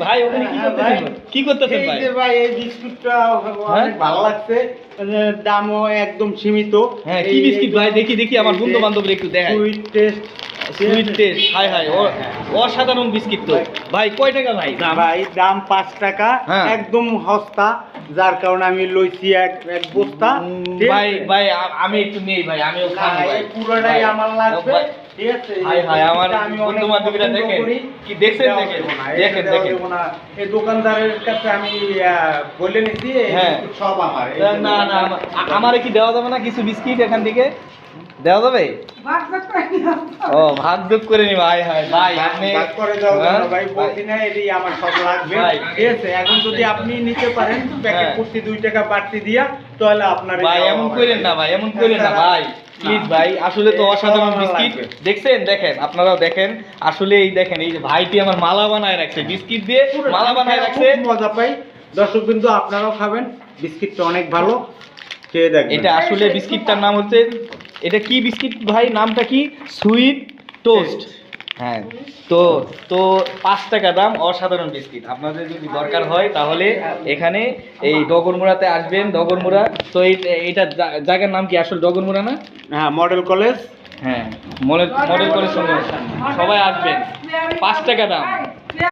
ভাই ওখানে কি করতেছেন? কি করতেছেন ভাই? এই যে ভাই এই বিস্কুটটা অনেক ভালো লাগছে, দামও একদম সীমিত। হ্যাঁ, কি বিস্কিট ভাই? দেখি আমার বন্ধু বান্ধবদের একটু দেখাই। সুইট টেস্ট, হাই হাই, অসাধারণ বিস্কিট তো ভাই। কয় টাকা ভাই দাম? ভাই দাম 5 টাকা, হ্যাঁ। একদম সস্তা, যার কারণে আমি লইছি এক বস্তা। ঠিক ভাই আছে? ভাই আমি একটু নেই ভাই, আমিও না, খাবো ভাই। এই পুরোটাই ভাই, আমার লাগবে। ভাই, ঠিক আছে? হাই হাই, আমার আমি বন্ধু অনেক বান্ধবীরা পছন্দ দেখেন করি। কি দেখছেন, দেওয়া দেখেন দেবো না, দেখেন এটা দেওয়া দেখেন। দেবো না। এই দোকানদারের কাছে আমি বলে নিছি এই হ্যাঁ। বিস্কুট সব আমার। এই যে না না, আমারে কি দেওয়া যাবে না কিছু বিস্কিট এখান থেকে? দেওয়া যাবে? ও, ভাগ যোগ করে নি ভাই। হাই ভাই, আপনি ভাগ করে দেওয়া যাবে না হ্যাঁ? ভাই, বলছি না এটাই আমার সব লাগবে। ভাই। ঠিক আছে? এখন যদি আপনি নিতে পারেন প্যাকেট হ্যাঁ। প্রতি 2 টাকা বাড়তি দিয়া, তাহলে আপনার ভাই এমন করেন না ভাই, এমন করেন না ভাই, প্লিজ ভাই। আসলে তো অসাধারণ বিস্কিট দেখছেন, দেখেন আপনারাও দেখেন। আসলে এই দেখেন, এই যে ভাইটি আমার মালা বানায় রাখছে, বিস্কিট দিয়ে মালা বানায় রাখছে। খুব মজা পাই। দর্শক বিন্দু, আপনারাও খাবেন, বিস্কিটটা অনেক ভালো, খেয়ে দেখবেন। এটা আসলে বিস্কিটটার নাম হচ্ছে, এটা কি বিস্কিট ভাই, নামটা কি? Sweet toast. হ্যাঁ, তো তো 5 টাকা দাম, অসাধারণ বিস্কিট। আপনাদের যদি দরকার হয় তাহলে এখানে এই ডগরমুড়াতে আসবেন। ডগরমুড়া তো এইটা জায়গার নাম কি আসলে? ডগরমুড়া না? হ্যাঁ, মডেল কলেজ। হ্যাঁ, মডেল কলেজ সঙ্গে সবাই আসবেন। 5 টাকা দাম।